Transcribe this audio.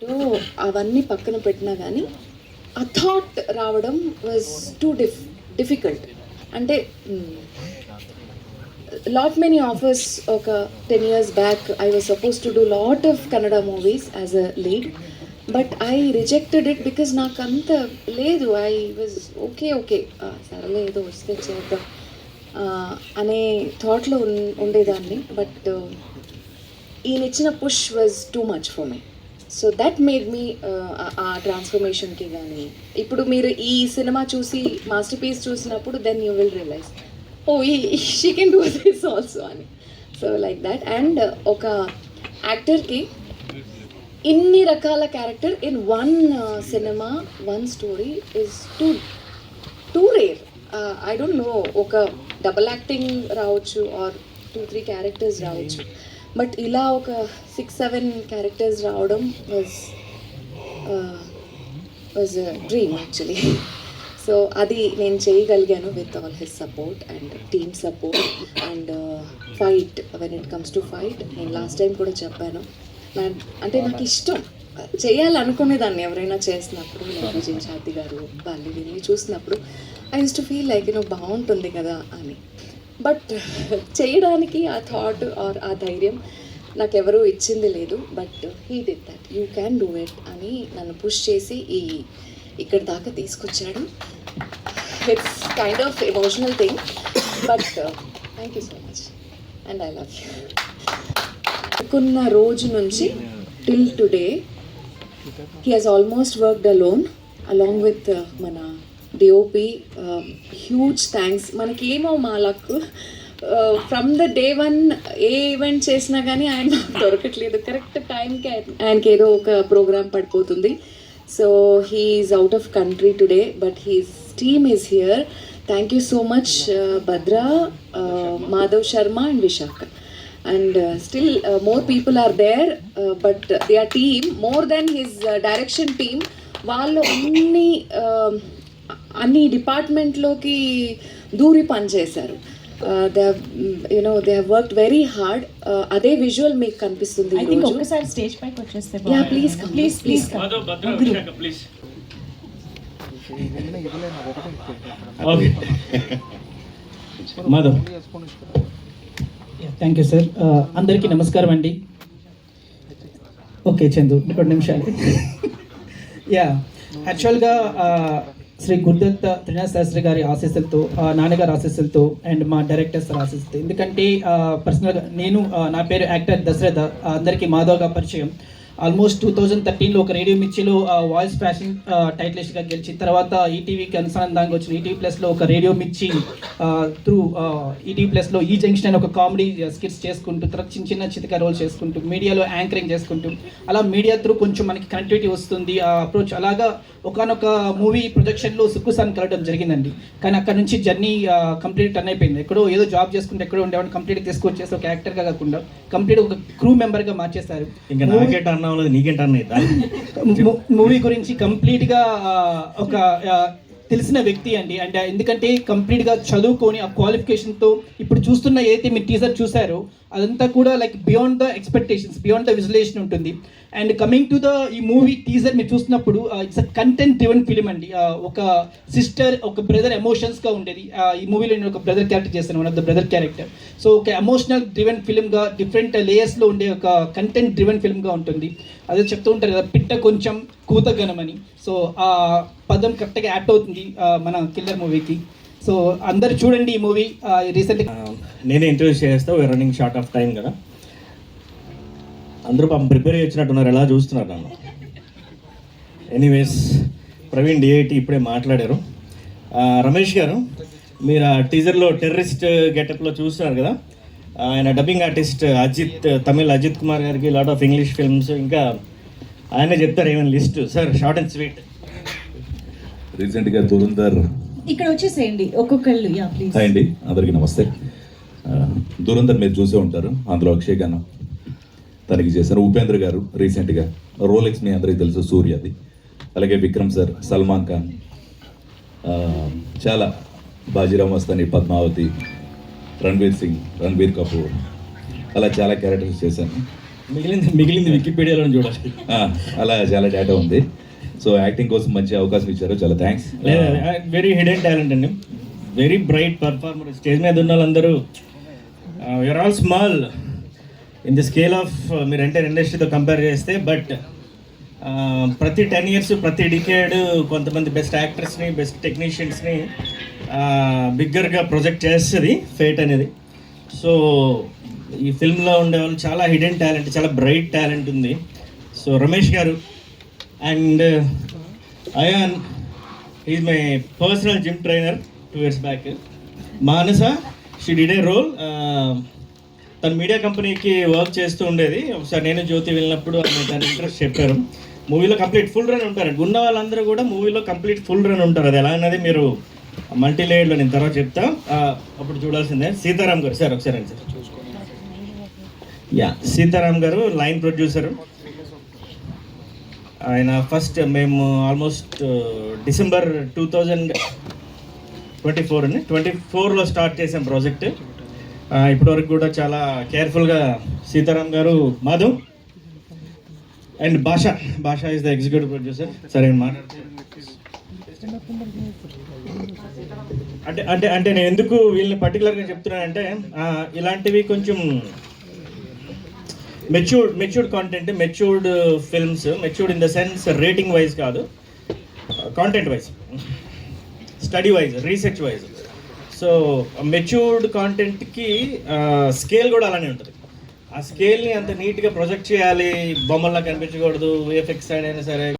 So అవన్నీ పక్కన పెట్టినా కానీ ఆ థాట్ రావడం వాజ్ టూ డిఫికల్ట్. అంటే లాట్ మెనీ ఆఫర్స్ ఒక 10 years back I was suppose to do lot of Kannada movies as a lead, but I rejected it because నాకు అంత లేదు. ఐ వాజ్ ఓకే సరేలే ఏదో వస్తే చేద్దాం అనే థాట్లో ఉండేదాన్ని. బట్ ఈయన ఇచ్చిన push was too much for me. So that made me ఆ ట్రాన్స్ఫర్మేషన్కి కానీ ఇప్పుడు మీరు ఈ సినిమా చూసి మాస్టర్ పీస్ చూసినప్పుడు then you will realise oh she can do this also అని. So like that. అండ్ ఒక యాక్టర్కి ఇన్ని రకాల character in one cinema one story is too rare. I don't know, ఒక డబల్ యాక్టింగ్ రావచ్చు or 2-3 characters రావచ్చు, but ఇలా ఒక 6-7 క్యారెక్టర్స్ రావడం వాజ్ డ్రీమ్ యాక్చువల్లీ. సో అది నేను చేయగలిగాను with all his support and team support and fight. When it comes to fight, నేను లాస్ట్ టైం కూడా చెప్పాను, అంటే నాకు ఇష్టం చేయాలనుకునేదాన్ని ఎవరైనా చేస్తున్నప్పుడు. నేను విజయ్ ఛాతి గారు వాళ్ళు వీళ్ళని చూసినప్పుడు I use to feel like బాగుంటుంది కదా అని. బట్ చేయడానికి ఆ థాట్ ఆర్ ఆ ధైర్యం నాకెవరూ ఇచ్చింది లేదు. But he did that, you can do it అని నన్ను పుష్ చేసి ఇక్కడ దాకా తీసుకొచ్చాడు. It's kind of emotional thing, but thank you so much and I love you. అనుకున్న రోజు నుంచి till today he has almost worked alone along with మన డిఓపి. Huge thanks. మనకేమో మా luck, from the day one A event చేసినా కానీ ఆయన దొరకట్లేదు. కరెక్ట్ టైంకి ఆయనకి ఏదో ఒక ప్రోగ్రామ్ పడిపోతుంది. So he's out of country today, but his team is here. Thank you so much Bhadra, Madhav Sharma and Visakha. And still more people are there, but their team more than his direction team, వాళ్ళు అన్ని డిపార్ట్మెంట్లోకి దూరి పనిచేశారు. They have worked very hard. అదే visual మీకు కనిపిస్తుంది. ఒకసారి stage పైకి వచ్చేస్తే yeah please please Madhav. Thank you sir. అందరికీ నమస్కారం అండి. ఓకే చందు 2 నిమిషాలు. యా, యాక్చువల్గా శ్రీ గురుదత్త త్రినాథ్ శాస్త్రి గారి ఆశీస్సులతో, నాన్నగారి ఆశీస్సులతో అండ్ మా డైరెక్టర్స్ ఆశీస్సులతో, ఎందుకంటే పర్సనల్గా నేను, నా పేరు యాక్టర్ దశరథ, అందరికీ మాధవ్గా పరిచయం. ఆల్మోస్ట్ 2013లో ఒక రేడియో మిర్చిలో వాయిస్ ఫ్యాషన్ టైటిలిస్ట్గా గెలిచి, తర్వాత ఈటీవీకి అనుసంధానంగా వచ్చిన ఈటీవీ ప్లస్లో ఒక రేడియో మిర్చి త్రూ ఈటీవీ ప్లస్లో ఈ జంక్షన్ అని ఒక కామెడీ స్కిట్స్ చేసుకుంటూ, తర్వాత చిన్న చితక రోల్ చేసుకుంటూ, మీడియాలో యాంకరింగ్ చేసుకుంటూ, అలా మీడియా త్రూ కొంచెం మనకి కనెక్టివిటీ వస్తుంది, ఆ అప్రోచ్. అలాగా ఒకనొక మూవీ ప్రొజెక్షన్లో సుక్కుసాన్ కలవడం జరిగిందండి. కానీ అక్కడ నుంచి జర్నీ కంప్లీట్ టర్న్ అయిపోయింది. ఎక్కడో ఏదో జాబ్ చేసుకుంటే ఎక్కడో ఉండేవాడిని కంప్లీట్గా తీసుకొచ్చేసి ఒక యాక్టర్గా కాకుండా కంప్లీట్ ఒక క్రూ మెంబర్గా మార్చేస్తారు. మూవీ గురించి కంప్లీట్గా ఒక తెలిసిన వ్యక్తి అండి. అండ్ ఎందుకంటే కంప్లీట్గా చదువుకొని ఆ క్వాలిఫికేషన్తో ఇప్పుడు చూస్తున్న ఏదైతే మీరు టీజర్ చూసారో అదంతా కూడా like beyond the expectations, beyond the visualisation ఉంటుంది. అండ్ కమింగ్ టు ద ఈ మూవీ టీజర్ మీరు చూసినప్పుడు it's a content driven film అండి. ఒక సిస్టర్, ఒక బ్రదర్ ఎమోషన్స్గా ఉండేది. ఈ మూవీలో నేను ఒక బ్రదర్ క్యారెక్టర్ చేస్తాను, one of the brother character. So ఒక ఎమోషనల్ డ్రివెన్ ఫిలింగా, డిఫరెంట్ లేయర్స్లో ఉండే ఒక కంటెంట్ డ్రివెన్ ఫిల్మ్గా ఉంటుంది. అదే చెప్తూ ఉంటారు కదా, పిట్ట కొంచెం కూత ఘనమని. సో ఆ పదం కరెక్ట్గా యాప్ట్ అవుతుంది మన కిల్లర్ మూవీకి. సో అందరు చూడండి ఈ మూవీ. రీసెంట్గా నేనే ఇంట్రడ్యూస్ చేస్తా, రన్నింగ్ షార్ట్ ఆఫ్ టైం కదా, అందరూ పాపం ప్రిపేర్ చేసినట్టున్నారు, ఎలా చూస్తున్నారు నన్ను. ఎనీవేస్, ప్రవీణ్ డిఐటి ఇప్పుడే మాట్లాడారు. రమేష్ గారు, మీరు ఆ టీజర్లో టెర్రరిస్ట్ గెటప్లో చూస్తున్నారు కదా, ఆయన డబ్బింగ్ ఆర్టిస్ట్ అజిత్, తమిళ్ అజిత్ కుమార్ గారికి లాట్ ఆఫ్ ఇంగ్లీష్ ఫిల్మ్స్, ఇంకా ఆయనే చెప్తారు ఏమైనా list. Sir short and sweet. రీసెంట్గా దురంధర్, ఇక్కడ వచ్చేసేయండి ఒక్కొక్కళ్ళు. Yeah please. హాయ్ అండి, అందరికీ నమస్తే. దురంధర్ మీరు చూసే ఉంటారు, అందులో అక్షయ్ ఖన్నా తనకి చేశారు. ఉపేంద్ర గారు రీసెంట్గా రోలెక్స్ మీ అందరికీ తెలుసు, సూర్యది. అలాగే విక్రమ్ సార్, సల్మాన్ ఖాన్, చాలా బాజీరావ్ మస్తాని, పద్మావతి, రణ్వీర్ సింగ్, రణ్బీర్ కపూర్, అలా చాలా క్యారెక్టర్స్ చేశాను. మిగిలింది వికీపీడియాలో చూడాలి. అలా చాలా డేటా ఉంది. సో యాక్టింగ్ కోసం మంచి అవకాశం ఇచ్చారు, చాలా థ్యాంక్స్. వెరీ హిడెన్ టాలెంట్ అండి, వెరీ బ్రైట్ పర్ఫార్మర్. స్టేజ్ మీద ఉన్న వాళ్ళందరూ you are all small in the scale of మీరు ఎంటైర్ ఇండస్ట్రీతో కంపేర్ చేస్తే. బట్ ప్రతి 10 years ప్రతి డికేడ్ కొంతమంది బెస్ట్ యాక్టర్స్ని బెస్ట్ టెక్నీషియన్స్ని బిగ్గర్గా ప్రొజెక్ట్ చేస్తుంది ఫేట్ అనేది. సో ఈ ఫిల్మ్లో ఉండేవాళ్ళు చాలా హిడెన్ టాలెంట్, చాలా బ్రైట్ టాలెంట్ ఉంది. So Ramesh garu and Ayan, is my personal gym trainer 2 years back. Manasa, she did a role. తను మీడియా కంపెనీకి వర్క్ చేస్తూ ఉండేది. ఒకసారి నేను జ్యోతి వెళ్ళినప్పుడు ఆమె తన ఇంట్రెస్ట్ చెప్పారు. మూవీలో కంప్లీట్ ఫుల్ రన్ ఉంటారు, ఉన్న వాళ్ళందరూ కూడా మూవీలో కంప్లీట్ ఫుల్ రన్ ఉంటారు. అది ఎలా అన్నది మీరు మల్టీ లేయర్లో నేను తర్వాత చెప్తా, అప్పుడు చూడాల్సిందే. సీతారాం గారు సార్ ఒకసారి అండి సార్. యా, సీతారాం గారు లైన్ ప్రొడ్యూసరు. ఆయన ఫస్ట్ మేము ఆల్మోస్ట్ December 2024లో స్టార్ట్ చేసాం ప్రాజెక్ట్. ఇప్పటివరకు కూడా చాలా కేర్ఫుల్గా సీతారాం గారు, Madhav and Bhasha is the executive producer. సరే అంటే నేను ఎందుకు వీళ్ళని పర్టికులర్గా చెప్తున్నానంటే ఇలాంటివి కొంచెం matured content, matured films, matured in the sense rating wise కాదు, content wise, study wise, research wise. So matured కాంటెంట్కి స్కేల్ కూడా అలానే ఉంటుంది. ఆ స్కేల్ని అంత నీట్గా ప్రొజెక్ట్ చేయాలి, బొమ్మల్లా కనిపించకూడదు, విఎఫ్ఎక్స్ అయినా సరే